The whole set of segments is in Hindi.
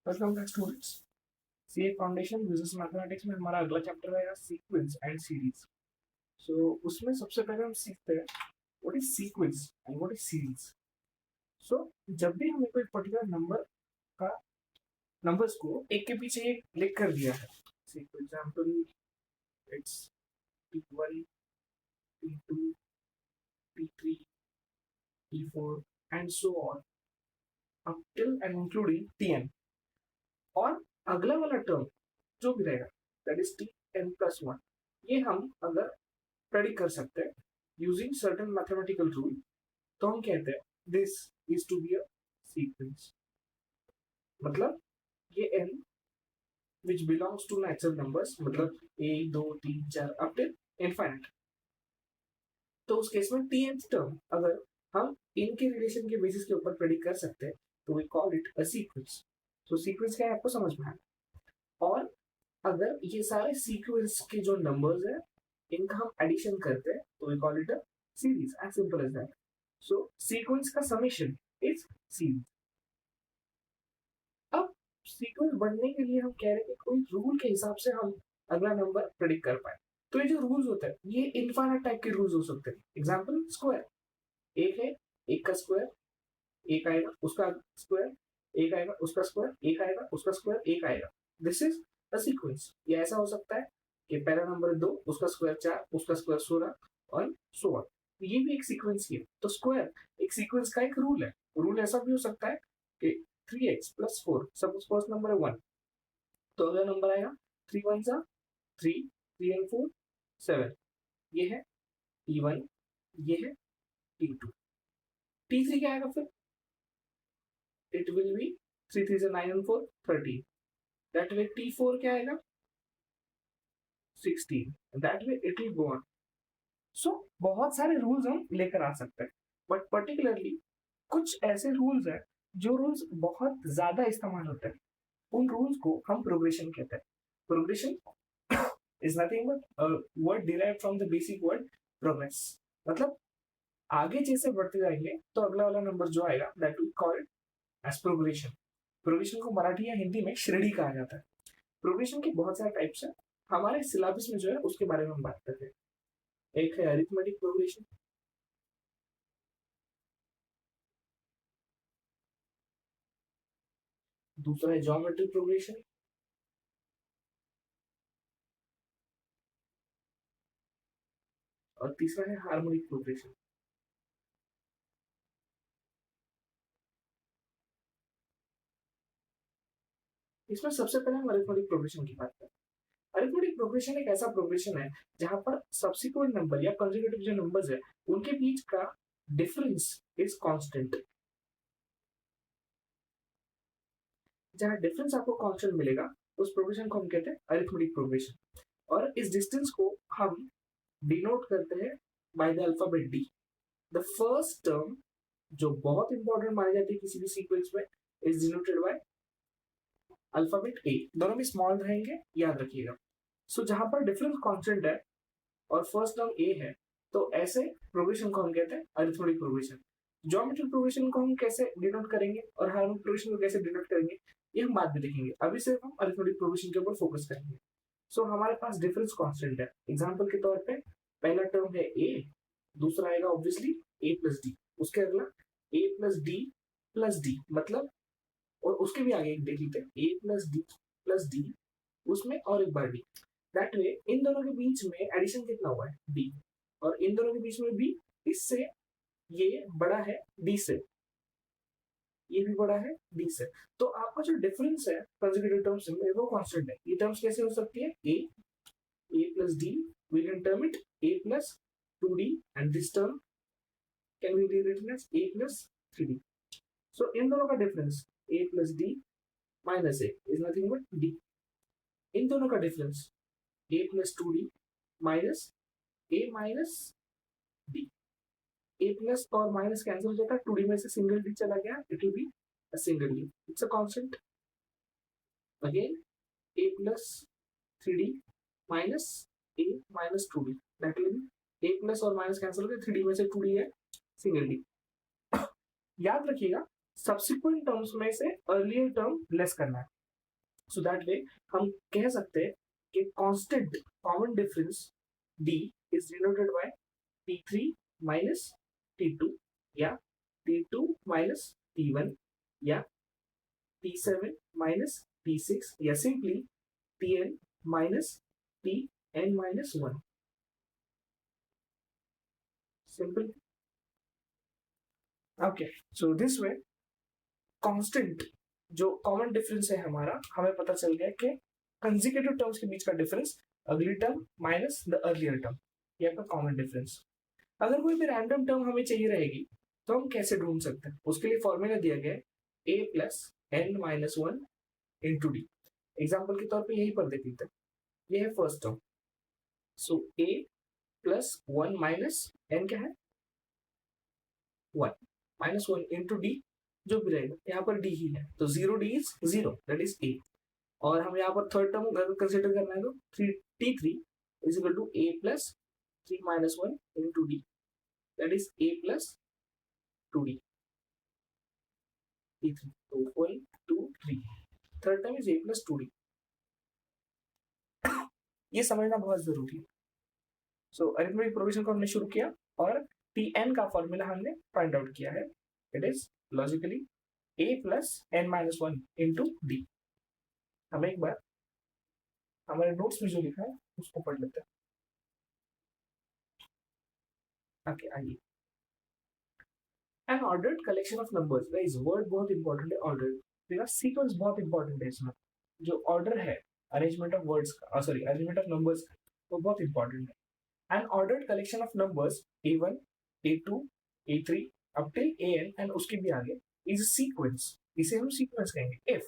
Welcome back students. CA foundation business mathematics में हमारा अगला चैप्टर रहेगा सीक्वेंस एंड सीरीज। सो उसमें सबसे पहले हम सीखते हैं what is sequence and what is series. So जब भी हमें कोई पर्टिकुलर नंबर का नंबर्स को एक के पीछे एक लिख कर दिया है, for example it's P1, P2, P3, P4 and so on up till and including Tn, और अगला वाला टर्म जो भी रहेगा दैट इज Tn+1, ये हम अगर प्रेडिक्ट कर सकते हैं यूजिंग सर्टेन मैथमेटिकल रूल, तो हम कहते हैं this is to be a sequence. मतलब ये n which belongs to natural numbers, मतलब 1 2 3 4 अप टिल इनफाइनाइट। तो उस केस में टी nth टर्म अगर हम इनके रिलेशन के बेसिस के ऊपर प्रेडिक्ट कर सकते हैं तो we call it a sequence. तो सीक्वेंस क्या है आपको समझ में आया। और अगर ये सारे सीक्वेंस के जो नंबर्स है इनका हम एडिशन करते हैं तो we call it a series, as simple as that. So sequence का समेशन इज सीरीज। अब सीक्वेंस बनने के लिए हम कह रहे हैं कि कोई रूल के हिसाब से हम अगला नंबर प्रेडिक्ट कर पाए। तो ये जो रूल्स होते हैं ये इनफाइनाइट टाइप के रूल्स हो सकते हैं। एग्जांपल स्क्वायर, एक है, एक का स्क्वायर एक आएगा, उसका स्क्वायर एक आएगा, उसका स्क्वायर एक आएगा, उसका स्क्वायर एक आएगा। This is a sequence. ये ऐसा हो सकता है कि पहला नंबर 2, उसका स्क्वायर 4, उसका स्क्वायर 16 और सो ऑन। ये भी एक सीक्वेंस ही है। तो स्क्वायर एक सीक्वेंस का एक रूल है। रूल ऐसा भी हो सकता है कि 3x+4, सपोज फर्स्ट नंबर है 1, तो अगला नंबर आएगा 3 1 3, 3 and 4 7। ये है T1, ये है T2, T3 क्या आएगा फिर? It will be 3 3 9 and 4 13। That way T4 क्या आएगा? 16। That way it will go on. So बहुत सारे रूल्स हम लेकर आ सकते हैं, बट पर्टिकुलरली कुछ ऐसे रूल्स हैं जो रूल्स बहुत ज्यादा इस्तेमाल होते हैं। उन रूल्स को हम प्रोग्रेशन कहते हैं। Progression is nothing but word derived from the basic word progress. मतलब आगे जैसे बढ़ते जाएंगे तो अगला वाला नंबर जो आएगा that we call it as progression. Progression को मराठी या हिंदी में श्रेणी कहा जाता है। प्रोग्रेशन के बहुत सारे टाइप्स हैं। हमारे सिलेबस में जो है उसके बारे में हम बात करते हैं। एक है अरिथमेटिक प्रोग्रेशन, दूसरा है ज्योमेट्रिक प्रोग्रेशन, और तीसरा है हार्मोनिक प्रोग्रेशन। इसमें सबसे पहले हम अरिथमेटिक प्रोग्रेशन की बात करते हैं। अरिथमेटिक प्रोग्रेशन एक ऐसा प्रोग्रेशन है जहां पर सब्सिक्वेंट नंबर या कंसेक्यूटिव जो नंबर्स है उनके बीच का डिफरेंस इज कांस्टेंट। जहां डिफरेंस आपको कांस्टेंट मिलेगा उस प्रोग्रेशन को हम कहते हैं अरिथमेटिक प्रोग्रेशन। और इस डिस्टेंस को हम डिनोट करते हैं by the alphabet D. The first term जो बहुत इंपॉर्टेंट मानी जाती है किसी भी सीक्वेंस में इज डिनोटेड बाय अल्फाबेट ए। दोनों भी स्मॉल रहेंगे, याद रखिएगा। सो जहां पर डिफरेंस कांस्टेंट है और फर्स्ट टर्म ए है तो ऐसे प्रोग्रेशन को हम कहते हैं अरिथमेटिक प्रोग्रेशन। ज्योमेट्रिक प्रोग्रेशन को हम कैसे डिनोट करेंगे और हार्मोनिक प्रोग्रेशन को कैसे डिनोट करेंगे ये हम बाद में देखेंगे। अभी सिर्फ हम अरिथमेटिक प्रोग्रेशन के ऊपर फोकस करेंगे। सो हमारे पास डिफरेंस कांस्टेंट है। एग्जांपल के तौर पे पहला टर्म है ए, दूसरा आएगा ऑब्वियसली ए प्लस डी, उसके अगला ए प्लस डी मतलब, और उसके भी आगे एक देख लेते हैं ए प्लस डी उसमें और एक बार डी। दैट वे इन दोनों के बीच में एडिशन कितना हुआ है डी, और इन दोनों के बीच में भी इससे ये बड़ा है डी से, ये भी बड़ा है डी से। तो आपका जो डिफरेंस है कंसेक्यूटिव टर्म्स में वो कांस्टेंट है। ये टर्म्स कैसे हो सकती है? A plus d, we can term it a plus 2d and this term can be written as a plus 3d। So इन दोनों का difference a plus d minus a is nothing but d. इन दोनों का difference a plus 2d minus a minus d. A plus और माइनस कैंसिल हो जाता है, 2d में से सिंगल डी चला गया, it will be a single D, it's a constant. Again A plus 3d minus a minus 2d, that will be A plus और माइनस कैंसिल हो गया, 3d में से 2d है, सिंगल डी। याद रखिएगा सब्सिक्वेंट टर्म्स में से अर्लियर टर्म लेस करना है. सो दैट वे हम कह सकते हैं कि constant common difference d is denoted by t3 minus t2 या t2 minus t1 या t7 minus t6 या simply tn minus tn minus 1. Simple. Okay, so this way constant जो कॉमन डिफरेंस है हमारा, हमें पता चल गया कि कंसेक्यूटिव टर्म्स के बीच का डिफरेंस अगली term minus the earlier term, ये आपका कॉमन डिफरेंस. अगर कोई भी रैंडम टर्म हमें चाहिए रहेगी तो हम कैसे ढूंढ सकते हैं? उसके लिए फॉर्मूला दिया गया है a plus n minus one into D. Example के तौर पे यही पर देख लेते हैं. ये है first term. So a plus one minus n क्या है? One minus one into D, जो भी रहेगा यहाँ पर डी ही है तो zero D is zero, that is ए. और हम यहाँ पर थर्ड टर्म अगर कंसिडर करना है तो t three is equal to a plus three minus one into d, that is a plus two d. T three तो one two three, third term is a plus two d. ये समझना बहुत जरूरी है. सो अरिथमेटिक प्रोग्रेशन को हमने शुरू किया और टी एन का फॉर्मूला हमने फाइंड आउट किया है. It is logically a plus n minus one into D. हम एक बार हमारे नोट्स में जो लिखा है उसको पढ़ लेते हैं. ओके, आइए. N ordered collection of numbers, guys word बहुत इंपॉर्टेंट है. ऑर्डर्ड मेरा सीक्वेंस बहुत इंपॉर्टेंट है. इसमें जो ऑर्डर है अरेंजमेंट ऑफ वर्ड्स का, सॉरी अरेंजमेंट ऑफ नंबर्स का, वो बहुत इंपॉर्टेंट है. N ordered collection of numbers a1 a2 a3 up till an and उसके भी आगे is a sequence. इसे हम सीक्वेंस कहेंगे. if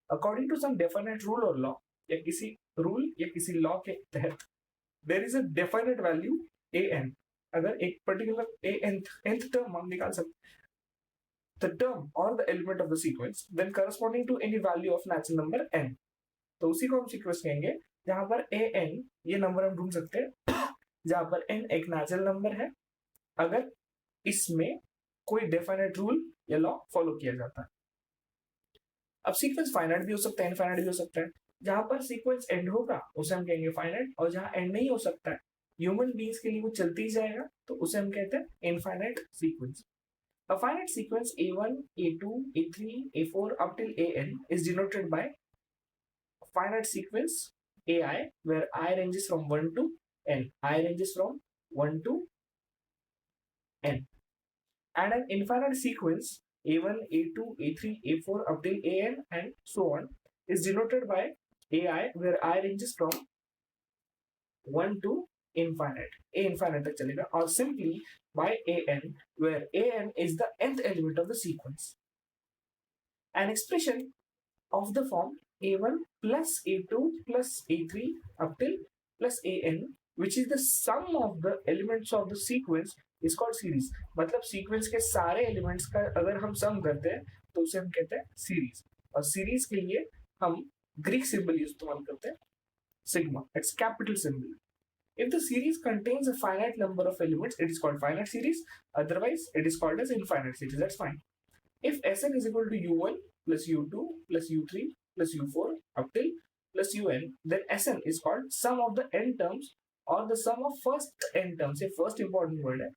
according to some definite rule or law, या किसी रूल या किसी लॉ के तहत there is a definite value an, अगर एक पर्टिकुलर nth term हम निकाल सकते the term or the element of the sequence then corresponding to any value of natural number n, तो उसी को हम सीक्वेंस कहेंगे. जहां पर an ये नंबर हम ढूंढ सकते हैं जहां पर n एक नेचुरल नंबर है अगर इसमें कोई डेफिनेट रूल या लॉ फॉलो किया जाता है. अब सीक्वेंस फाइनाइट भी हो सकता है, इनफाइनाइट भी हो सकता है. जहां पर सीक्वेंस एंड होगा उसे हम कहेंगे फाइनाइट, और जहां एंड नहीं हो सकता है, ह्यूमन बीइंग्स के लिए वो चलते ही जाएगा, तो उसे हम कहते हैं infinite sequence. A finite sequence a1, a2, a3, a4 up till an is denoted by finite sequence ai where I ranges from 1 to n. I ranges from 1 to n. And an infinite sequence a1, a2, a3, a4 up till an and so on is denoted by ai where I ranges from 1 to infinite. A infinite तक चलेगा, और simply by an where an is the nth element of the sequence. An expression of the form a1 plus a2 plus a3 up till plus an which is the sum of the elements of the sequence is called series. मतलब सीक्वेंस के सारे एलिमेंट्स का अगर हम सम करते हैं तो उसे हम कहते हैं सीरीज. और सीरीज के लिए हम ग्रीक सिंबल इस्तेमाल करते हैं sigma. It's capital symbol. If the series contains a finite number of elements, it is called finite series. Otherwise, it is called as infinite series. That's fine. If Sn is equal to u1 plus u2 plus u3 plus u4 up till plus un, then Sn is called sum of the n terms or the sum of first n terms. A first important word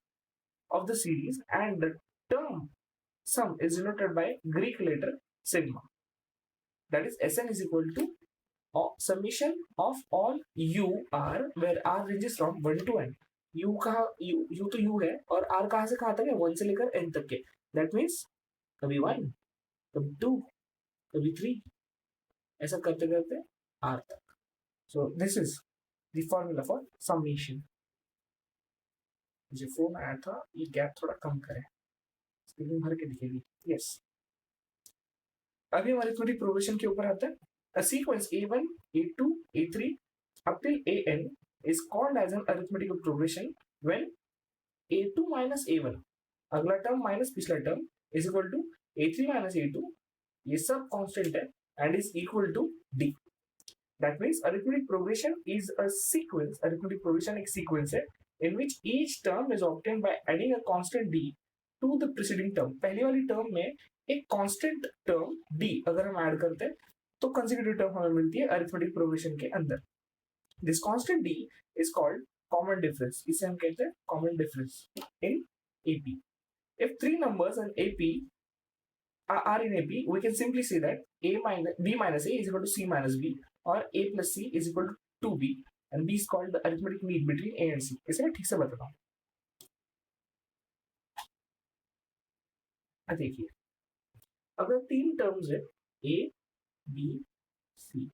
of the series, and the term sum is denoted by Greek letter sigma. That is, Sn is equal to summation of all u r where r ranges from 1 to n. u कहा u तो u है और r कहाँ से कहाँ तक है? 1 से लेकर n तक के. That means कभी 1 कभी 2 कभी 3 ऐसा करते करते r तक. So this is the formula for summation. मुझे फोन आया था, ये गैप थोड़ा कम करें, स्क्रीन भर के दिखेगी. यस, अभी हमारी थोड़ी प्रोग्रेशन के ऊपर आता है. A sequence a1, a2, a3 up till an is called as an arithmetical progression when a2 minus a1, अगला टर्म माइनस पिछला term, is equal to a3 minus a2, ये सब कांस्टेंट है, and is equal to d. That means arithmetic progression is a sequence. Arithmetic progression एक sequence है in which each term is obtained by adding a constant d to the preceding term. पहली वाली टर्म में एक कांस्टेंट टर्म d अगर हम ऐड करते हैं तो कंसेक्यूटिव टर्म हमें मिलती है अरिथमेटिक प्रोग्रेशन के अंदर. This constant d is called common difference. इसे हम कहते हैं common difference in AP. If three numbers in AP are in AP, we can simply say that B minus A is equal to C minus B, or A plus C is equal to 2B, and B is called the arithmetic mean between A and C. इसे मैं ठीक से बताता हूँ. देखिए, अगर तीन टर्म्स है A, B, C,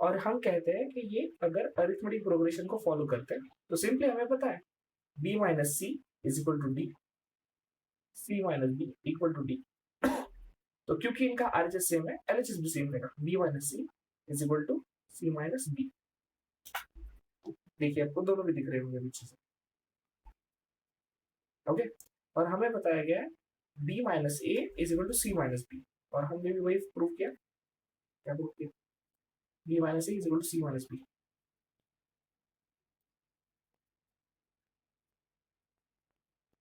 और हम कहते हैं कि ये अगर अरिथमेटिक प्रोग्रेशन को फॉलो करते हैं तो सिंपली हमें पता है B minus C is equal to D, C minus B equal to D. तो क्योंकि इनका RHS सेम है, LHS भी सेम रहेगा. B minus C is equal to C minus B. देखिए आपको दोनों भी दिख रहे होंगे पीछे से. ओके, और हमें बताया गया है B minus A is equal to C minus B, और हमने भी वही प्रूव किया. क्या प्रूव किया? B minus A is equal to C minus B.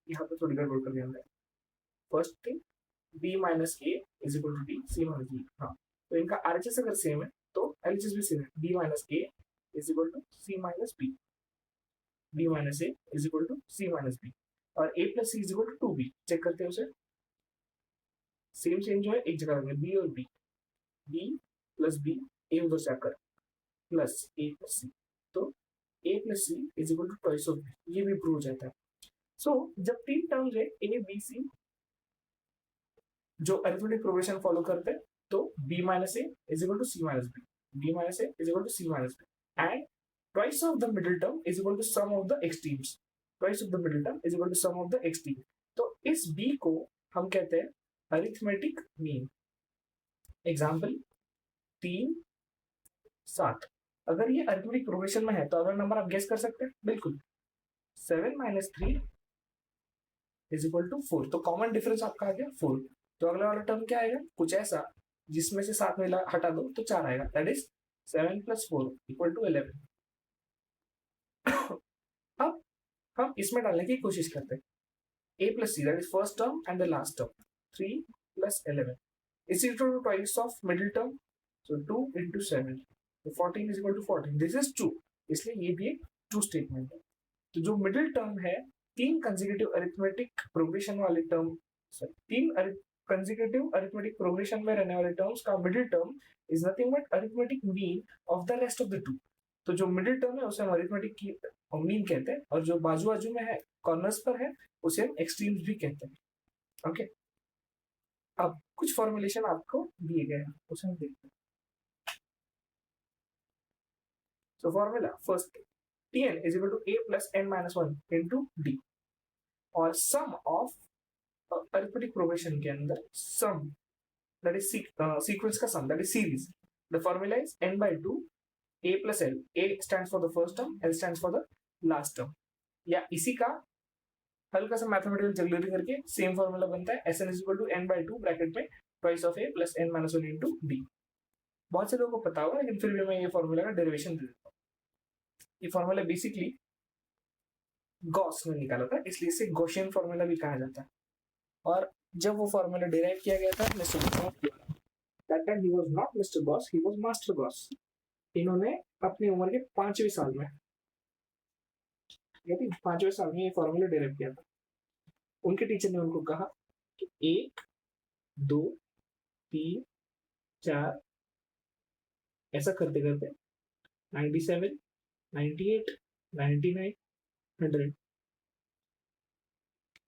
यहाँ पे थोड़ी गड़बड़ कर दिया. First thing B minus A is equal to D, C minus B. हाँ, तो इनका RHS अगर सेम है तो LHS भी सेम है. B minus A is equal to C minus B. B minus A is equal to C minus B. और A plus C is equal to 2B. Check करते हैं उसे. सेम जो है एक जगह रखेंगे B और B. B plus B, A उधर से आकर plus A plus C. तो A plus C is equal to twice of B. ये भी प्रूव हो जाता है. So जब तीन टर्म्स है A, B, C जो अरिथमेटिक प्रोग्रेशन फॉलो करते हैं तो B minus A is equal to C minus B. B minus A is equal to C minus B. And twice of the middle term is equal to sum of the extremes. Twice of the middle term is equal to sum of the extremes. तो इस B को हम कहते हैं अरिथमेटिक मीन. एग्जाम्पल 3, 7. अगर ये अरिथमेटिक प्रोग्रेशन में है तो अगला नंबर आप गेस कर सकते हैं. बिल्कुल. 7 minus 3 is equal to 4. तो कॉमन डिफरेंस आपका आ गया 4. तो अगला वाला टर्म क्या आएगा? कुछ ऐसा जिसमें से 7 में हटा दो तो 4 आएगा. That is 7 plus 4 equal to 11. अब हम इसमें डालने की कोशिश करते हैं. A plus C, that is first term and the last term. 3 plus 11 is equal to twice of middle term. So 2 into 7. So 14 is equal to 14. This is true. इसलिए ये भी एक ट्रू स्टेटमेंट है. तो जो मिडिल टर्म है, तीन कंसेक्यूटिव अरिथमेटिक प्रोग्रेशन वाले टर्म, तीन कंसेक्यूटिव अरिथमेटिक प्रोग्रेशन में रहने वाले टर्म्स का middle term is nothing but arithmetic mean of the rest of the two. तो जो मिडिल टर्म है उसे हम अरिथमेटिक की मीन कहते हैं, और जो बाजू बाजू में है, कॉर्नर्स पर है, उसे हम एक्सट्रीम्स भी कहते हैं. ओके, अब कुछ फॉर्मुलेशन आपको दिए गए हैं, उसे हम देखते हैं. So formula first, Tn is equal to A plus n minus 1 into D, और sum of arithmetic progression के अंदर sum, that is sequence का sum, that is series. The formula is n by 2 A plus L. A stands for the first term, L stands for the last term. या इसी का हल्का सा मैथमेटिकल जल्दी करके सेम फॉर्मूला बनता है Sn is equal to n by 2 bracket में twice of A plus n minus 1 into D. बहुत से लोगों को पता होगा, लेकिन फिर भी मैं ये फॉर्मूला का डेरिवेशन दे देता हूँ. ये फॉर्मूला बेसिकली गॉस ने निकाला था, इसलिए इसे गॉसियन फॉर्मूला भी कहा जाता है. और जब वो फॉर्मूला डिराइव किया गया था मिस्टर गॉस द्वारा, that time he was not mister Gauss, he was master Gauss. इन्होंने अपनी उम्र के 5वें साल में, यानी 5वें साल में ये फॉर्मूला डिराइव किया था. उनके टीचर ने उनको कहा कि 1, 2, 3, 4 ऐसा करते करते 97, 98, 99, 100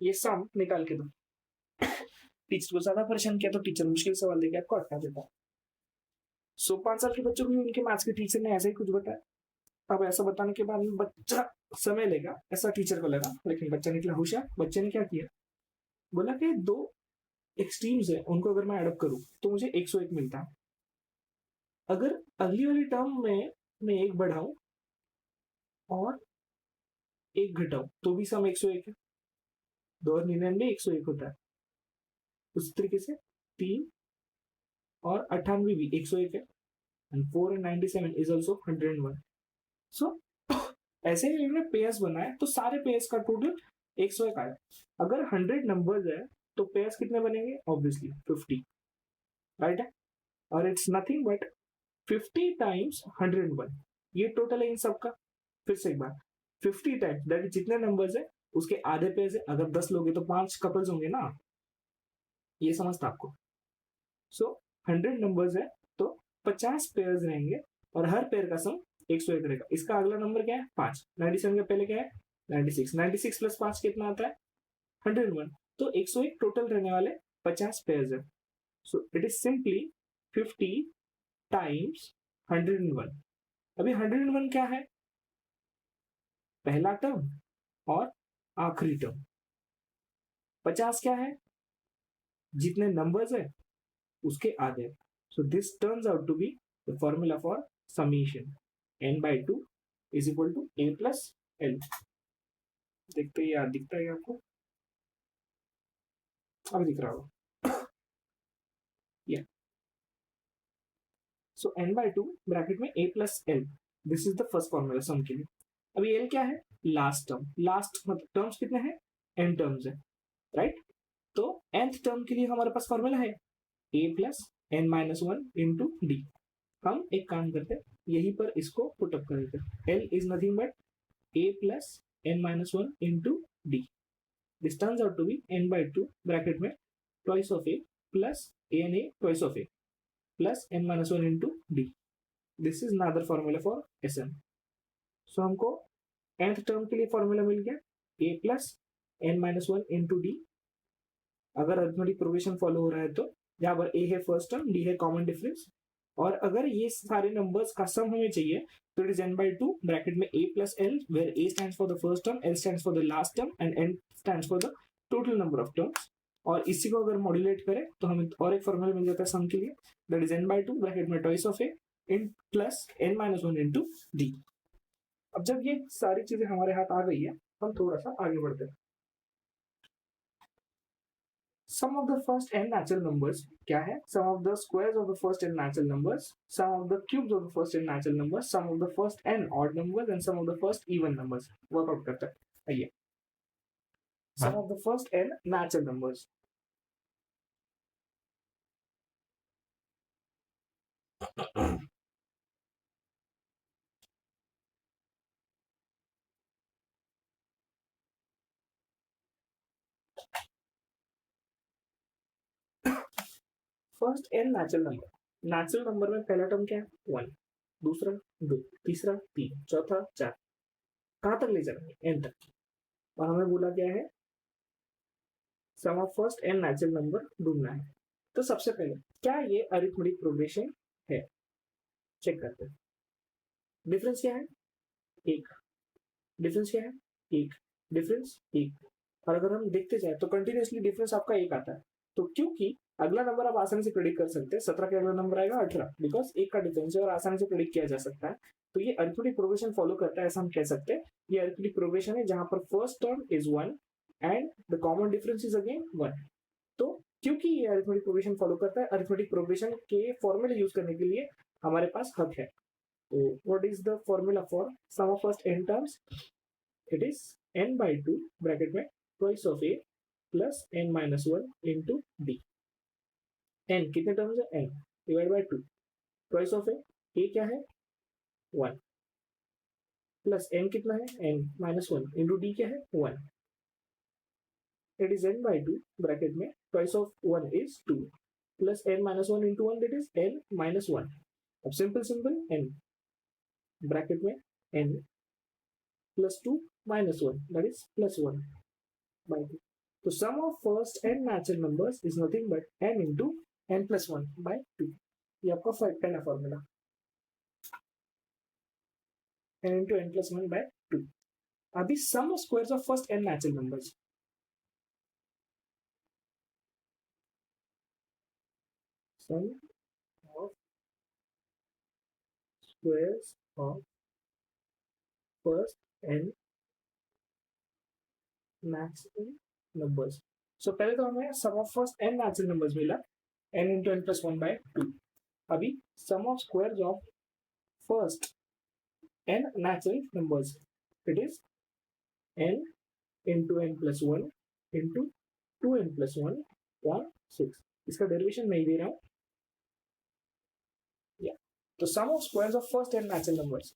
ये सम निकाल के दो. टीचर को ज्यादा परेशान किया तो टीचर मुश्किल सवाल देके आपको हटा देता. 5 साल के बच्चों को भी उनके मैथ्स के टीचर ने ऐसे ही कुछ बताया. अब ऐसा बताने के बाद बच्चा समय लेगा, ऐसा टीचर को लगा, लेकिन बच्चा निकला होशियार. बच्चे ने क्या किया, बोला कि 2 एक्सट्रीम्स है, उनको अगर मैं एडअप करूं तो मुझे 101 मिलता है. अगर अगली वाली टर्म में मैं 1 बढ़ाऊं और 1 घटाऊं तो भी सम 101 है. 2 और 99 101 होता है. उस तरीके से 3 और 98 भी 101 है. and 4 and 97 is also 101. So ऐसे ही इन्होंने पेयर्स बनाए तो सारे पेयर्स का टोटल 101 आया. अगर 100 नंबर्स है तो पेयर्स कितने बनेंगे? ऑब्वियसली 50, राइट है। और इट्स नथिंग बट 50 टाइम्स 101, ये टोटल है इन सबका। फिर से एक बार, 50 टाइम्स दैट जितने नंबर्स है उसके आधे पेयर्स है। अगर 10 लोगे तो 5 कपल्स होंगे ना, ये समझता आपको। सो 100 नंबर्स है तो 50 पेयर्स रहेंगे और हर पेयर का सम 101 रहेगा। इसका अगला नंबर क्या है? 5। 97 का पहले क्या है? 96। 96 प्लस 5 कितना आता है? 101। तो 101 टोटल रहने वाले 50 पेयर्स है। So it is simply 50 times 101। अभी 101 क्या है? पहला टर्म और आखिरी टर्म। 50 क्या है? जितने नंबर्स है उसके आधे। So this turns out to be the formula for summation n/2 is equal to a plus l। देखते ही यार, दिखता है आपको? अब दिख रहा होगा। या सो n/2 ब्रैकेट में a plus l, this is the first formula सम के लिए। अभी l क्या है? Last term. लास्ट मतलब टर्म्स कितने हैं? n टर्म्स है, राइट। तो nth टर्म के लिए हमारे पास फॉर्मूला है a plus n minus one into D. हम एक काम करते हैं, यहीं पर इसको पुट अप करेंगे। l is nothing but a plus n minus one into d. This turns out to be n/2 bracket में twice of a plus a twice of a plus n minus one into d. This is another formula for Sn। So हमको nth टर्म के लिए फॉर्मूला मिल गया a plus n minus one into d. अगर अरिथमेटिक प्रोग्रेशन फॉलो हो रहा है तो यहाँ पर a है फर्स्ट टर्म, d है कॉमन डिफरेंस, और अगर ये सारे नंबर्स का सम हमें चाहिए तो इट इज n/2 ब्रैकेट में a plus l, where a stands for the first term, l stands for the last term and n stands for the total number of terms. और इसी को अगर मॉड्यूलेट करें तो हमें और एक फॉर्मूला मिल जाता है सम के लिए, दैट इज n/2 ब्रैकेट में twice of a in plus n minus one into D. अब जब ये सारी चीजें हमारे हाथ आ गई है, हम थोड़ा सा आगे बढ़ते हैं। Sum of the first n natural numbers क्या है? Sum of the squares of the first n natural numbers, sum of the cubes of the first n natural numbers, sum of the first n odd numbers and sum of the first even numbers workout करता है। आइए, sum of the first n natural numbers। First n natural number. Natural number में पहला टर्म क्या है? 1, दूसरा 2, तीसरा 3, चौथा 4। कहां तक ले जाएंगे? n तक। और हमें बोला क्या है? Sum of first n natural number ढूंढना है। तो सबसे पहले क्या ये अरिथमेटिक प्रोग्रेशन है? चेक करते हैं। डिफरेंस क्या है? एक। डिफरेंस क्या है? एक। डिफरेंस एक। और अगर हम देखते जाए तो कंटिन्यूसली डिफरेंस आपका एक आता है। तो क्योंकि अगला नंबर आप आसानी से प्रेडिक्ट कर सकते हैं, 17 के अगला नंबर आएगा 18, बिकॉज एक का डिफरेंस है और आसानी से प्रेडिक्ट किया जा सकता है। तो ये अरिथमेटिक प्रोग्रेशन फॉलो करता है, ऐसा हम कह सकते हैं। ये अरिथमेटिक प्रोग्रेशन है जहां पर first term is 1 and the common difference is again 1। तो क्योंकि ये अरिथमेटिक प्रोग्रेशन फॉलो करता है, अरिथमेटिक प्रोग्रेशन के फॉर्मूले यूज करने के लिए हमारे पास हक है। तो what is the formula for sum of first n terms? It is n/2 bracket में twice of a plus n minus one into d. n कितने टर्म्स है? n divide by 2 twice of a क्या है? 1 प्लस n कितना है? n minus one into d क्या है? 1। इट इज n/2 ब्रैकेट में twice of 1 is 2 plus n minus one into 1 that is n minus 1। अब सिंपल सिंपल n ब्रैकेट में n plus 2 minus 1 that is plus 1 by 2। तो sum of first n natural numbers is nothing but n into n plus 1 by 2। ये आपका पहला formula, n into n plus 1 by 2। अभी sum of squares of first n natural numbers। sum of squares of first n natural numbers। सो पहले तो हमें sum of first n natural numbers मिला, n into n plus 1 by 2। अभी sum of squares of first n natural numbers, it is n into n plus 1 into 2n+1/6. इसका डेरिवेशन मैं ही दे रहा हूँ. तो sum of squares of first n natural numbers.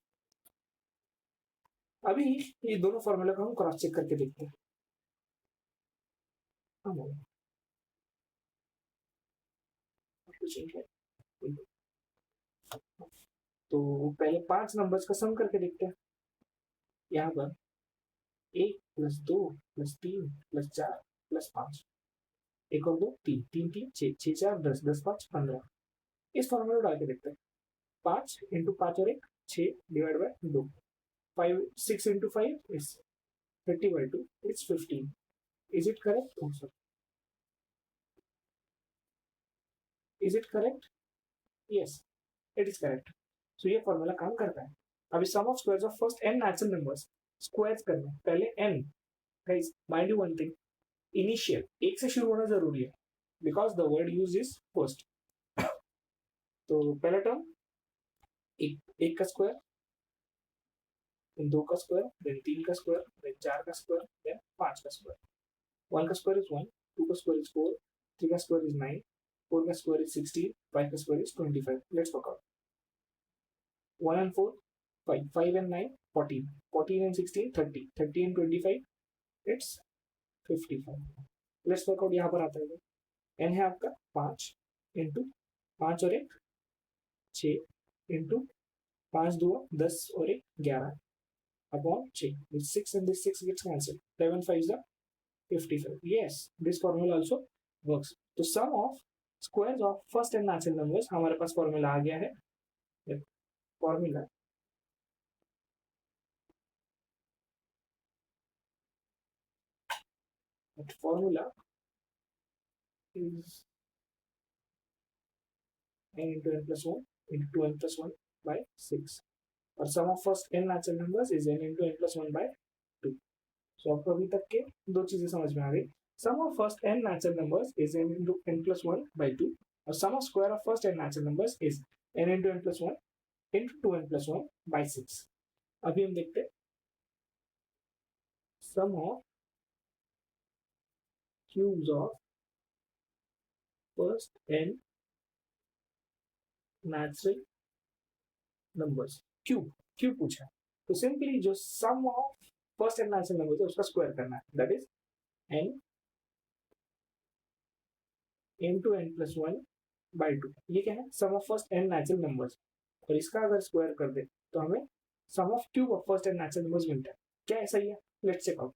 अभी ये दोनों फॉर्मूला को हम क्रॉस चेक करके देखते हैं. तो पहले 5 नंबर्स का सम करके देखते हैं. यहाँ पर 1+2+3+4+5, एक और 2 3 3 3 6 6 4 10 10 5 15. इस फॉर्मूला डाल के देखते हैं. 5 इंटू 5 और 1 6 divide by 2. 5 6 into 5 is 30/2. It's 15. Is it correct? Is it correct? Yes, it is correct. So ये फॉर्मूला काम करता है. अभी sum of squares of first n natural numbers squares करना है. पहले n, guys mind you one thing, initial एक से शुरू होना जरूरी है because the word use is first. तो पहला टर्म एक का स्क्वायर, देन 2 का स्क्वायर, देन 3 का स्क्वायर, देन 4 का स्क्वायर, देन 5 का स्क्वायर. 1 का स्क्वायर इज 1, 2 का स्क्वायर इज 4, 3 का स्क्वायर इज 9, 4 का स्क्वायर इज 16, 5 का square is 25. Let's work out. 1 and 4 5, 5 and 9 14, 14 and 16 30, 30 and 25 it's 55. Let's work out. यहाँ पर आता है n है आपका 5 इंटू 5 और 1 6 इंटू 5 2 10 और 1 11 upon 6. This 6 and this 6 gets cancelled. 7 5 is 55. Yes, this formula also works. तो sum of squares of first and natural numbers हमारे पास फॉर्मूला आ गया है. Formula is n into n plus 1 into 2n plus 1 by 6. और sum of first n natural numbers is n into n plus 1 by 2. So आपको अभी तक के दो चीजें समझ में आ गई. Sum of first n natural numbers is n into n plus 1 by 2. और sum of square of first n natural numbers is n into n plus 1 into 2n plus 1 by 6. अभी हम देखते हैं sum of cubes of first n natural numbers. Cube पूछा है तो सिंपली जो sum of first n natural numbers है उसका स्क्वायर करना है. That is n into n plus 1 by 2. ये क्या है? Sum of first n natural numbers. और इसका अगर स्क्वायर कर दे तो हमें sum of cube of first n natural numbers मिलता है. क्या ऐसा ही है? Let's check out.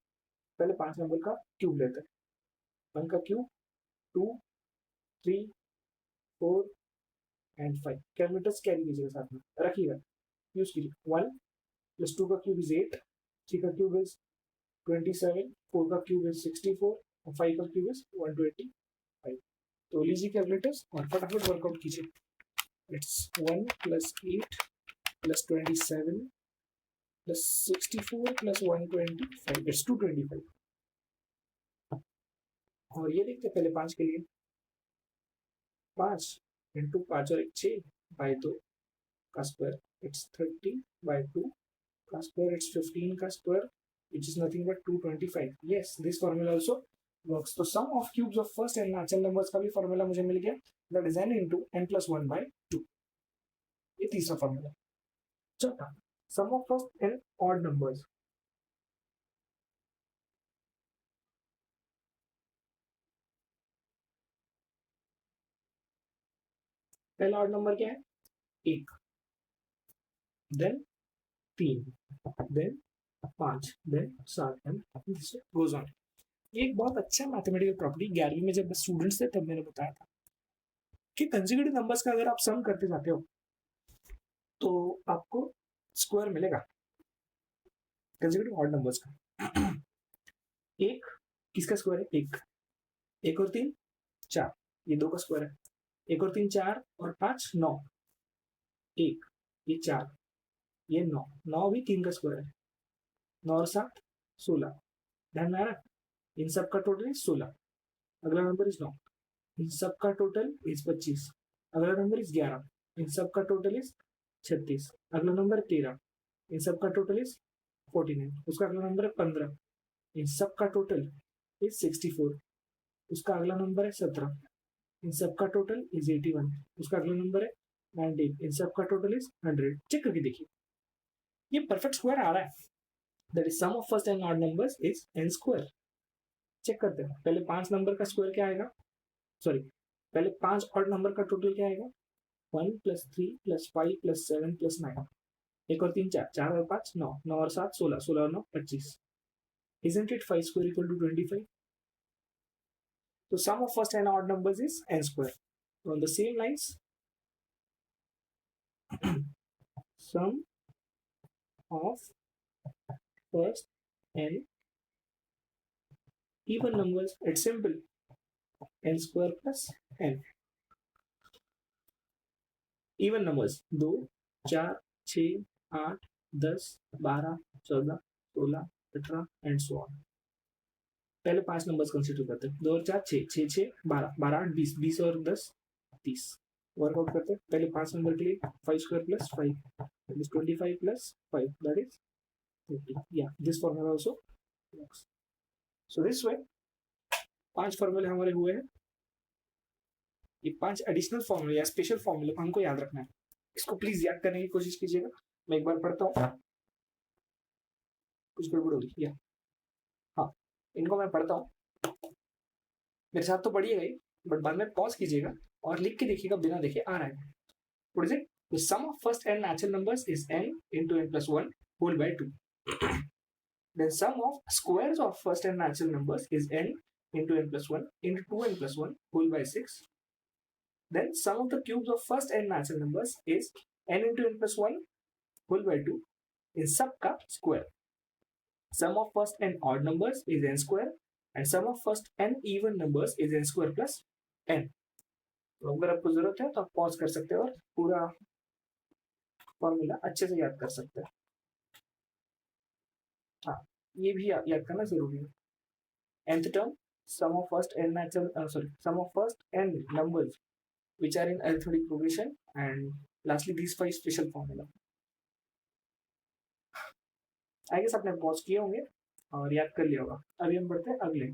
पहले 5 नंबर का क्यूब लेते हैं. 1 का क्यूब 2 3 4 एंड 5. कैलकुलेटर्स कैरी कीजिएगा साथ में, रखिएगा, यूज कीजिए. 1 plus 2 का क्यूब इज 8, 3 का क्यूब इज 27, 4 का क्यूब इज 64 और 5 का क्यूब इज 125. तो लीजिए कैलकुलेटर्स और फटाफट वर्कआउट कीजिए. It's 1 plus 8 plus 27 plus 64 plus 125. It's 225. और ये देखते हैं पहले 5 के लिए. 5 इंटू 5 और 1 6 बाई 2 का स्क्वायर इट्स 30 by 2 का स्क्वायर इट्स 15 का square which is nothing but 225. Yes, this formula also works. तो sum of cubes of first and natural numbers का भी फॉर्मूला मुझे मिल गया. That is n into n plus 1 by 2. ये तीसरा फॉर्मूला. चौथा sum of first and odd numbers. पहला ऑड नंबर क्या है? 1, then 3, then 5, then 7 and goes on. ये एक बहुत अच्छा मैथमेटिकल प्रॉपर्टी 11वीं में जब स्टूडेंट्स थे तब मैंने बताया था कि कंसेक्यूटिव नंबर्स का अगर आप सम करते जाते हो तो आपको स्क्वायर मिलेगा कंसेक्यूटिव ऑड नंबर्स का. 1 किसका स्क्वायर है? 1 और 3 4, ये 2 का स्क्वायर है. 1 और 3 4 और 5 9, 1 ये 4 ये 9, 9 भी 3 का स्क्वायर है. 9 और 7 16. ध्यान में आ रहा है? इन सब का टोटल इज 16. अगला नंबर इज 9. इन सब का टोटल इज 25. अगला नंबर इज 11. इन सब का टोटल इज 36. अगला नंबर 13. इन सब का टोटल इज 49. उसका अगला नंबर है 15. इन सब का टोटल इज 64. उसका अगला नंबर है 17, इन सब का टोटल इज 81, उसका अगला नंबर है 19, इन सब का टोटल इज 100। चेक करके देखिए ये परफेक्ट स्क्वायर आ रहा है, that is sum of first and odd numbers is n square. Check करते हैं, पहले 5 नंबर का स्क्वायर क्या आएगा, सॉरी पहले 5 ऑड नंबर का टोटल क्या आएगा, 1 + 3 + 5 + 7 + 9, एक और 3 4, 4 और 5 9, 9 और 7 16, 16 और 9 25, isn't it 5 square equal to 25? So sum of first and odd numbers is n square. So on the same lines, sum of first and even numbers, it's simple, n square plus n. Even numbers 2 4 6 8 10 12 14 16 18 and so on. पहले 5 नंबर्स कंसीडर करते हैं, 2 और 4 6 6 6 12 12 8 20 20 और 10 30। वर्कआउट करते हैं, पहले 5 नंबर के लिए 5 square plus 5 that is 25 plus 5 that is 30. Yeah, this formula also works. So this way 5 फॉर्मूले हमारे हुए हैं। ये 5 एडिशनल फॉर्मूले या स्पेशल फॉर्मूले हमको याद रखना है, इसको प्लीज याद करने की कोशिश कीजिएगा। मैं एक बार पढ़ता हूँ, कुछ गड़बड़ हो रही है, हाँ इनको मैं पढ़ता हूँ, मेरे साथ तो पढ़िएगा ही बट बाद में पॉज कीजिएगा और लिख के देखिएगा, बिना देखे आ रहा है। What is it? The sum of first n natural numbers is n into n plus 1 whole by 2. Then sum of squares of first n natural numbers is n into n plus 1 into 2n plus 1 whole by 6. Then sum of the cubes of first n natural numbers is n into n plus 1 whole by 2 in sub ka square. Sum of first n odd numbers is n square and sum of first n even numbers is n square plus n. तो अगर आपको जरूरत है तो आप पॉज कर सकते हैं और पूरा फॉर्मूला अच्छे से याद कर सकते हैं। हाँ ये भी याद करना जरूरी है। nth term sum of first n natural sum of first n numbers which are in arithmetic progression and lastly these 5 special formula। I guess आपने पॉज किए होंगे और याद कर लिया होगा। अभी हम बढ़ते हैं अगले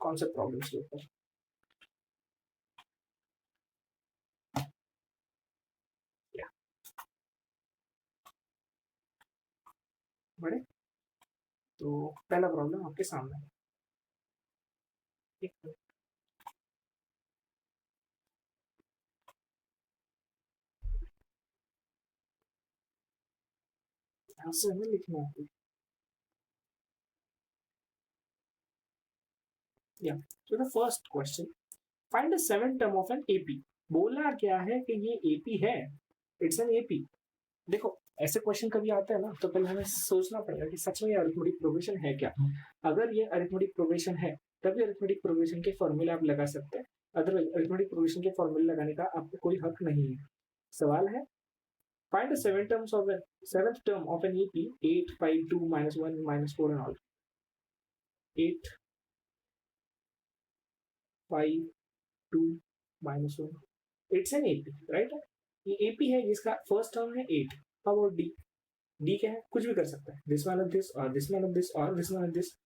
कॉन्सेप्ट प्रॉब्लम्स के ऊपर। बड़े तो पहला प्रॉब्लम आपके सामने है, आंसर हमें लिखना है। Yeah. So the first question, find the seventh term of an AP। बोला क्या है कि ये AP है, इट्स एन AP। देखो ऐसे क्वेश्चन कभी आता है ना तो पहले हमें सोचना पड़ेगा कि सच में ये अरिथमेटिक प्रोग्रेशन है क्या। अगर ये अरिथमेटिक प्रोग्रेशन है तभी अरिथमेटिक प्रोग्रेशन के फॉर्मूले आप लगा सकते हैं, अदरवाइज अरिथमेटिक प्रोग्रेशन के फॉर्मूले लगाने का आपको कोई हक नहीं है। सवाल है find the seventh term of an AP 8 5 2 minus 1 minus 4 and all। 8 5 2 minus 1, it's an AP right. ये AP है जिसका फर्स्ट टर्म है 8। How about D? D क्या है, कुछ भी कर सकता है, दिस वन ऑफ दिस और दिस वन ऑफ दिस और दिस वन ऑफ दिस।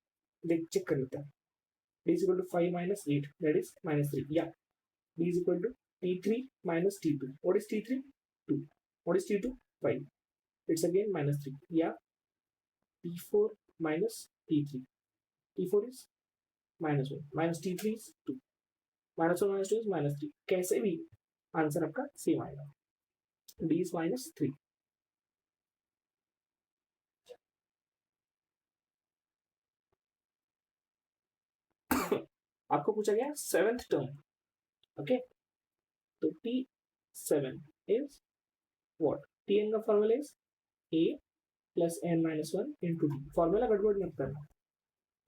देख चेक कर लेते हैं। D is equal to 5 minus 8 that is minus 3। Yeah, D is equal to T3 minus T2। What is T3? 2। What is T2? 5। It's again minus 3। Yeah, T4 minus T3। T4 is minus 1 minus T3 is 2। minus 1 minus 2 is minus 3। कैसे भी आंसर आपका सेम आएगा, D is minus 3। आपको पूछा गया सेवेंथ टर्म, ओके तो T7 is what? Tn का formula is A plus n minus 1 into D. Formula गड़बड़ मत करना।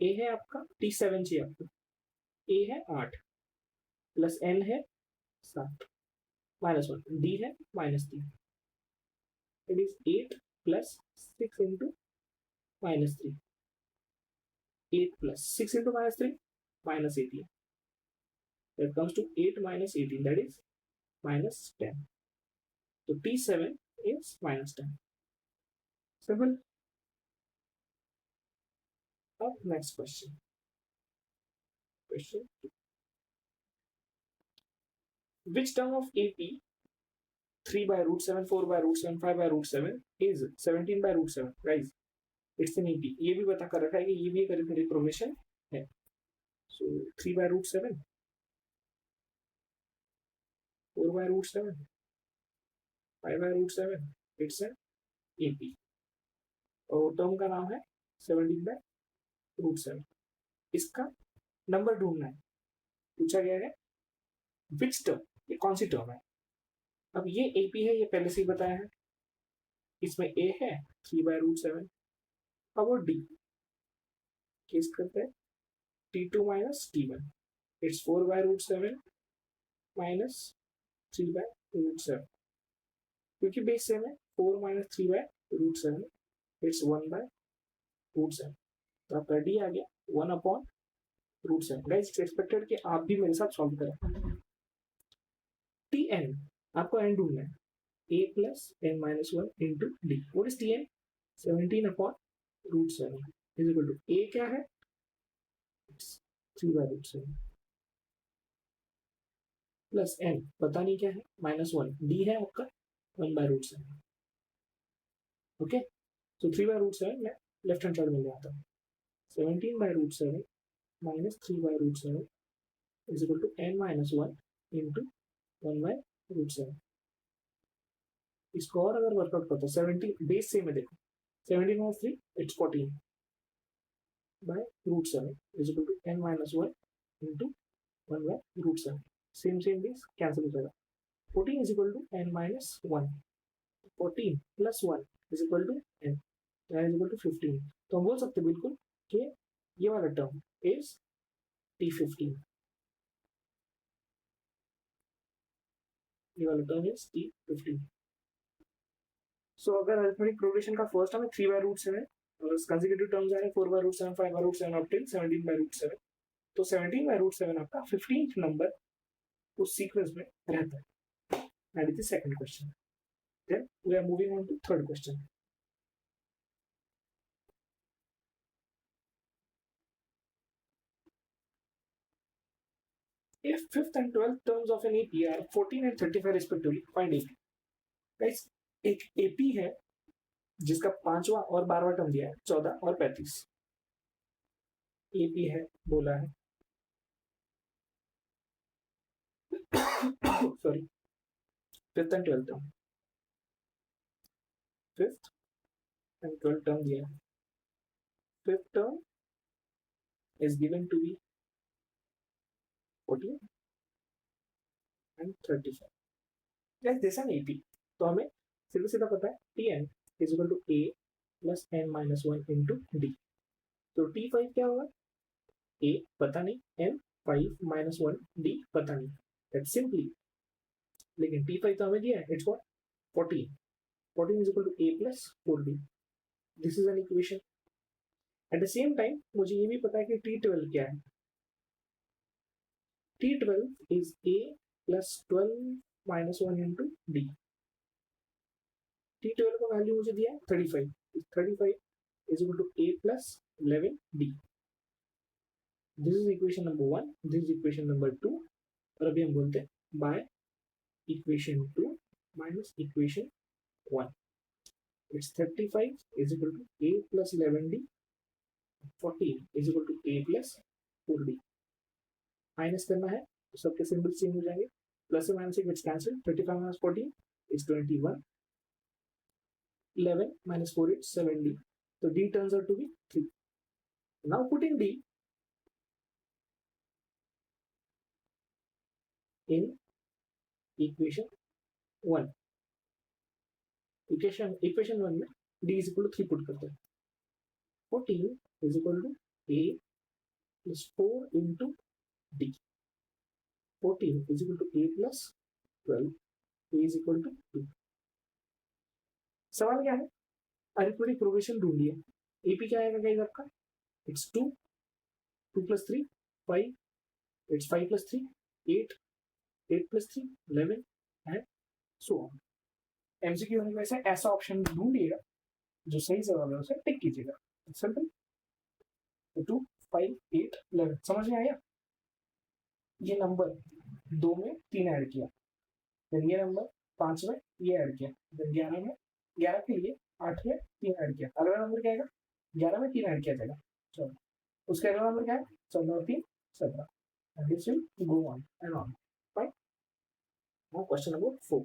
A है आपका T7 चाहिए आपको, A है 8 प्लस n है 7 माइनस 1, D है minus 3। It is 8 plus 6 into minus 3। 8 plus 6 into minus 3 minus 18। That comes to 8 minus 18, that is minus 10। So T7 is minus 10। Simple। Now next question, Question: which term of AP 3 by root 7, 4 by root 7, 5 by root 7 is 17 by root 7? Guys, it's an AP. ये भी बता कर रखा है कि ये भी एक अरिथमेटिक प्रोग्रेशन है. So 3 by root 7, 4 by root 7, 5 by root 7, it's an AP. और टर्म का नाम है 17 by root 7. इसका नंबर ढूंढना है. पूछा गया है विच टर्म, ये कौन सी टर्म है. अब ये AP है, ये पहले से ही बताया है. इसमें A है 3 by root 7. अब वो D केस करते हैं T2 minus T1. It's 4 by root 7 minus 3 by root 7. क्योंकि बेस सेम है, 4 minus 3 by root 7. It's 1 by root 7. तो आपका D आ गया 1 upon root 7. Guys it's expected कि आप भी मेरे साथ सॉल्व करें. Tn आपको n ढूंढना है. A plus n minus 1 into D. What is Tn? 17 upon root 7 is equal to A क्या है? It's 3 by root 7 plus n पता नहीं क्या है, minus 1. D है आपका 1 by root 7. ओके, तो 3 by root 7 मैं लेफ्ट हैंड साइड में ले आता हूँ. 17 by root 7 minus 3 by root 7 is equal to n minus 1 into 1 by root 7. इसको और अगर वर्कआउट करते हैं 17 बेस सेम है, देखो 17 और 3 it's 14 by root 7 is equal to n minus 1 into 1 by root 7. Same base cancel हो जाएगा. 14 is equal to n minus 1. 14 plus 1 is equal to n. n is equal to 15. तो हम बोल सकते हैं बिल्कुल कि ये वाला टर्म इज T15. ये वाला टर्म इज T15. सो अगर अरिथमेटिक प्रोग्रेशन का फर्स्ट टर्म है 3 by root 7 और कंसेक्यूटिव टर्म्स आ रहे हैं 4 by root 7, 5 by root 7 up till 17 by root 7. तो 17 by root 7 आपका 15th नंबर उस सीक्वेंस में रहता है. That is the second question. Then we are moving on to third question. If 5th and 12th terms of an AP are 14 and 35 respectively, find AP. Guys, एक AP है जिसका 5वां और 12वां टर्म दिया है 14 और 35. AP है बोला है sorry 5th and 12th term. 5th and 12th term दिया है. 5th term is given to be 14 and 35. Guys, this is an AP. तो हमें सीधा सीधा पता है Tn is equal to A plus n minus 1 into D. तो T5 क्या होगा? A पता नहीं, n 5 minus 1 D पता नहीं. That's simply. लेकिन T5 तो हमें दिया है. It's what? 14. 14 is equal to A plus 4D. This is an equation. At the same time मुझे ये भी पता है कि T12 क्या है. T12 is A plus 12 minus 1 into D. T12 का वैल्यू मुझे दिया है 35. 35 is equal to A plus 11D. This is equation number 1. This is equation number 2. और अभी हम बोलते हैं by equation 2 minus equation 1. It's 35 is equal to A plus 11D. 14 is equal to A plus 4D. Minus करना है तो सबके सिंबल चेंज हो जाएंगे. प्लस से minus which cancel. 35 minus 14 is 21. 11 minus 4 is 7D. So D turns out to be 3. Now putting D in equation 1. Equation 1 में D is equal to 3 put करते हैं. 14 is equal to A plus 4 into D. 14 is equal to A plus 12. A is equal to 2. सवाल क्या है? अरिथमेटिक प्रोग्रेशन ढूंढिए. AP क्या आएगा गाइस आपका? It's 2. 2 plus 3 5. It's 5 plus 3 8. 8 plus 3 11 and so on. MCQ होने की वजह से ऐसा ऑप्शन ढूंढिएगा जो सही जवाब है उसे टिक कीजिएगा. सिंपल. 2 5 8 11 समझ में आया? ये नंबर 2 में 3 ऐड किया, देन ये नंबर 5 में ये ऐड किया, देन 11 में 11 के लिए 8 में 3 ऐड किया, अगला नंबर क्या आएगा? 11 में 3 ऐड किया जाएगा 14, उसके अगला नंबर क्या है? 14 और 3 17, and this will go on and on. Fine. Now question number 4.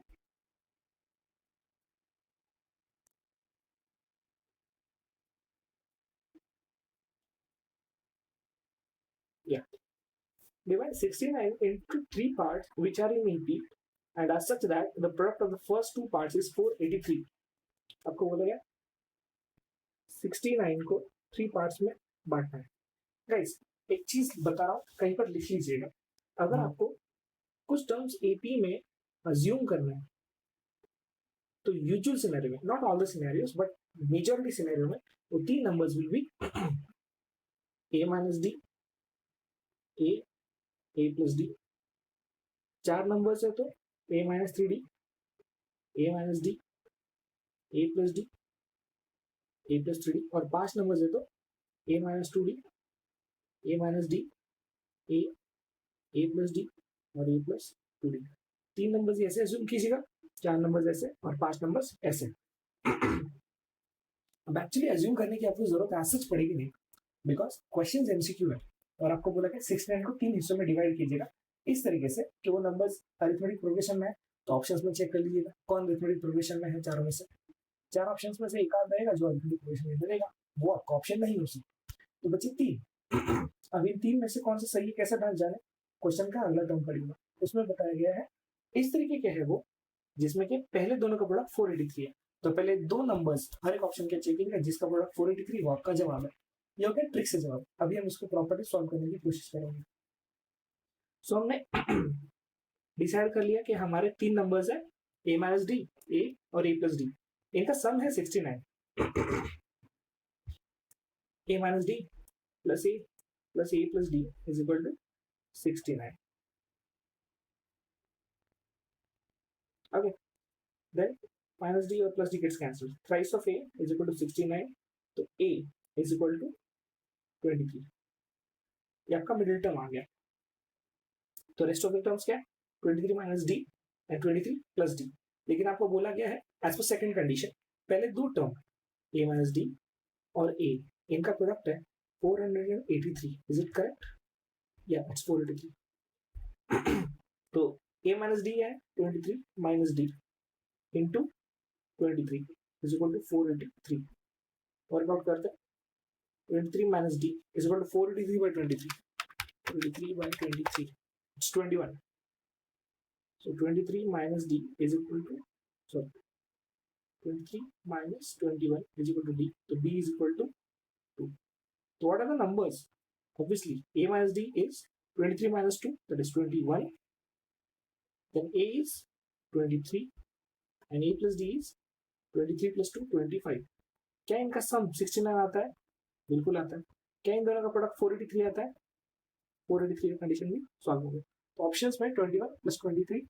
Yeah. Divide 69 into 3 parts which are in EP and as such that the product of the first 2 parts is 483. आपको बोला गया 69 को 3 पार्ट्स में बांटना है. गाइस एक चीज बता रहा हूँ, कहीं पर लिख लीजिएगा. अगर आपको कुछ टर्म्स एपी में अज्यूम करना है तो यूजुअल सिनेरियो में, not all the scenarios but majority scenario में, वो 3 numbers will be A minus d, a plus D. 4 numbers है तो ए minus 3d, A minus d, a plus D, a plus 3d. और 5 नंबर्स है तो ए minus 2d, A minus d, a plus D और ए प्लस 2d. 3 नंबर्स ऐसे अज्यूम कीजिएगा, 4 नंबर्स ऐसे और 5 नंबर्स ऐसे. अब एक्चुअली अज्यूम करने की आपको जरूरत आज सच पड़ेगी नहीं, बिकॉज क्वेश्चन एमसीक्यू है और आपको बोला कि 69 को 3 हिस्सों में डिवाइड कीजिएगा इस तरीके से कि वो नंबर्स अरिथमेटिक प्रोग्रेशन में है. तो ऑप्शंस में चेक कर लीजिएगा कौन अरिथमेटिक प्रोग्रेशन में है. चारों में से 4 ऑप्शंस में से एक आध रहेगा जो अरिथमेटिक प्रोग्रेशन में मिलेगा, वो आपका ऑप्शन नहीं हो सकता. तो बचे 3. अब इन 3 में से कौन सा सही है कैसे ढांच जाने, क्वेश्चन का अगला टर्म पड़ेगा. उसमें बताया गया है इस तरीके के है वो जिसमें कि पहले दोनों का प्रोडक्ट 483 है. तो पहले 2 नंबर्स हर एक ऑप्शन के चेकिंग है जिसका प्रोडक्ट 483 वो आपका जवाब है. ये हो गया ट्रिक से जवाब. अभी हम इसको प्रॉपर्टी सॉल्व करने की कोशिश करेंगे. सो हमने डिसाइड कर लिया कि हमारे 3 नंबर्स है ए माइनस डी, ए और ए प्लस डी. इनका सम है 69. A minus d plus a plus d is equal to 69. Okay, then minus d और plus d gets cancelled. Thrice of a is equal to 69. तो a is equal to 23. ये आपका मिडिल टर्म आ गया. तो रेस्ट ऑफ द टर्म्स क्या है? 23 minus D and 23 plus D. लेकिन आपको बोला गया है एज पर सेकंड कंडीशन पहले 2 टर्म a माइनस डी और a इनका प्रोडक्ट है 483. Is it correct? या इट्स 483. तो a माइनस डी है 23 minus D into 23 is equal to 483. Work out करते हैं. 23 minus D is equal to 483 by 23. 23 by 23 it's 21. So 23 minus d is equal to, sorry, 23 minus 21 is equal to d. So d is equal to 2. So what are the numbers? Obviously a minus d is 23 minus 2, that is 21. Then a is 23 and a plus d is 23 plus 2 25. क्या इनका सम 69 आता है? बिल्कुल आता है. क्या इन दोनों का प्रोडक्ट 483 आता है? 483 का कंडीशन भी सॉल्व हो गया. तो ऑप्शंस में 21 प्लस 23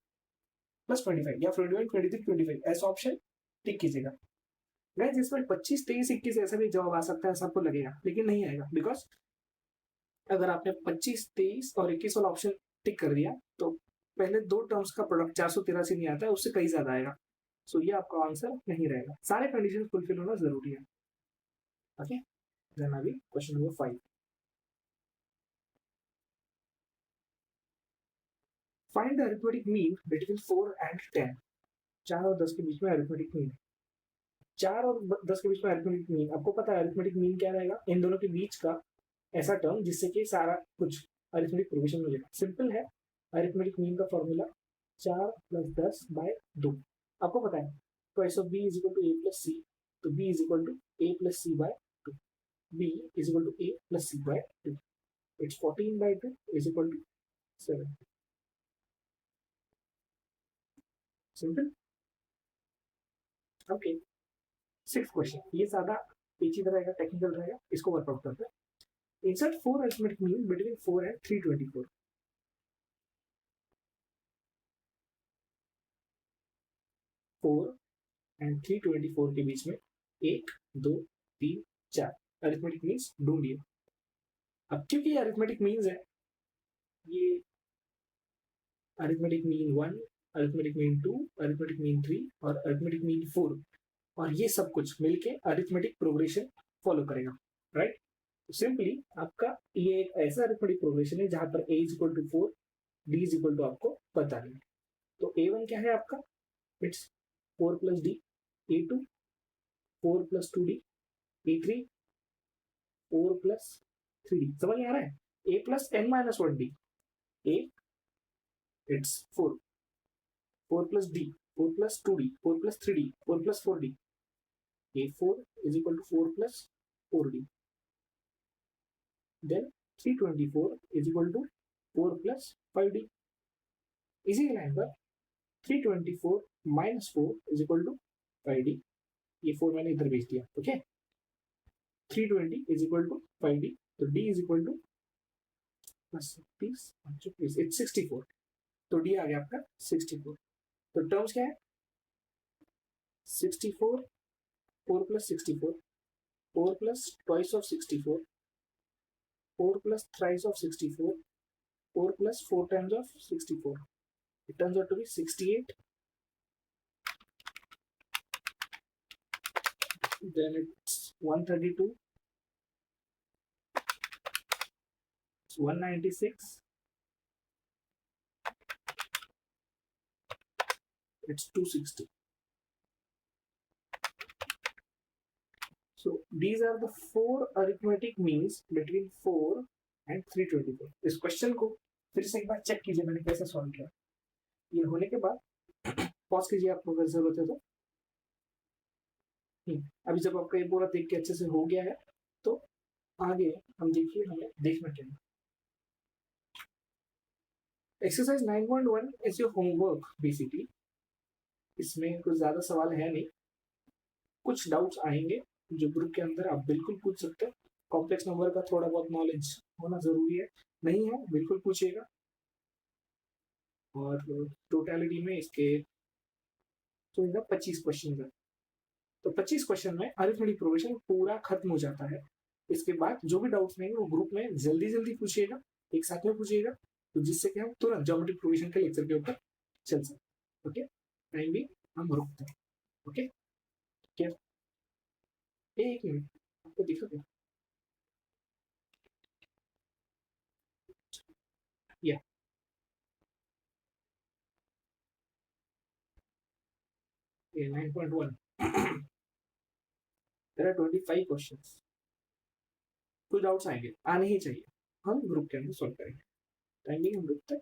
प्लस 25 या 21 23 25 ऐसा ऑप्शन टिक कीजिएगा. गाइस इसमें 25 23 21 ऐसा भी जवाब आ सकता है, सबको लगेगा, लेकिन नहीं आएगा. बिकॉज अगर आपने 25 23 और 21 वाला ऑप्शन टिक कर दिया तो पहले 2 टर्म्स का प्रोडक्ट 483 नहीं आता है, उससे कहीं ज्यादा आएगा. सो ये आपका आंसर नहीं रहेगा. सारे कंडीशन फुलफिल होना जरूरी है. ओके, देन अभी question number 5. Find the arithmetic mean between 4 and 10. 4 और 10 के बीच में अरिथमेटिक मीन. 4 और 10 के बीच में अरिथमेटिक मीन. आपको पता है अरिथमेटिक मीन क्या रहेगा? इन दोनों के बीच का ऐसा टर्म जिससे कि सारा कुछ अरिथमेटिक प्रोग्रेशन हो जाएगा. सिंपल है. अरिथमेटिक मीन का फॉर्मूला 4 प्लस 10 बाय 2. आपको पता है twice of b is equal to a plus c. तो b is equal to a plus c by 2. b is equal to a plus c by 2. It's 14 by 2 is equal to 7. Simple. Okay, 6th question. ये ज्यादा पेचीदा रहेगा, टेक्निकल रहेगा. इसको वर्कआउट करते हैं. Insert 4 arithmetic mean between 4 and 324. 4 and 324 के बीच में 1 2 3 4 अरिथमेटिक मीन्स ढूंढिए. अब क्योंकि ये अरिथमेटिक मीन्स है, ये arithmetic mean 1, arithmetic mean 2, arithmetic mean 3 और अरिथमेटिक मीन 4, और ये सब कुछ मिलके अरिथमेटिक प्रोग्रेशन फॉलो करेगा, राइट। तो सिंपली आपका ये एक ऐसा अरिथमेटिक प्रोग्रेशन है जहां पर a is equal to 4, d is equal to आपको पता नहीं। तो a1 क्या है आपका, it's 4 plus D, a2 4 plus 2d, a3 4 plus 3d। समझ में आ रहा है, a plus n minus 1d, a it's 4, 4 plus d, 4 plus 2d, 4 plus 3d, 4 plus 4d, a4 is equal to 4 plus 4d, then 324 is equal to 4 plus 5d। इसी लाइन पर 324 minus 4 is equal to 5d, ये 4 मैंने इधर भेज दिया, okay. 320 is equal to 5d, तो d is equal to 30, it's 64, तो d आ गया आपका 64। तो टर्म्स क्या है, 64, 4 plus 64, 4 plus twice of 64, 4 plus thrice of 64, 4 plus 4 times of 64. It turns out to be 68. Then it's 132. It's 196. It's 260. So these are the 4 arithmetic means between 4 and 324. इस क्वेश्चन को फिर से एक बार चेक कीजिए मैंने कैसे सॉल्व किया। ये होने के बाद पॉज कीजिए आपको अगर जरूरत है तो। अभी जब आपका ये पूरा देख के अच्छे से हो गया है तो आगे हम देखिए हमें देखना क्या है। Exercise 9.1 is your homework basically. इसमें कुछ ज्यादा सवाल है नहीं, कुछ डाउट्स आएंगे जो ग्रुप के अंदर आप बिल्कुल पूछ सकते हैं। कॉम्प्लेक्स नंबर का थोड़ा बहुत नॉलेज होना जरूरी है, नहीं है बिल्कुल पूछिएगा। और टोटलिटी में इसके तो 25 क्वेश्चन है, तो 25 क्वेश्चन में अरिथमेटिक प्रोग्रेशन पूरा खत्म हो जाता है। इसके बाद जो भी डाउट्स रहेंगे वो ग्रुप में जल्दी जल्दी पूछिएगा, एक साथ में पूछिएगा, तो जिससे कि हम तुरंत ज्योमेट्रिक प्रोग्रेशन के लेक्चर के ऊपर चल सकते। ओके, टाइम भी हम रुकते हैं। ओके, क्या एक मिनट आपको दिखा क्या, या ये 9.1 there are 25 क्वेश्चंस। कुछ डाउट्स आएंगे, आने ही चाहिए, हम ग्रुप के अंदर सॉल्व करेंगे। टाइम भी हम रुकते हैं।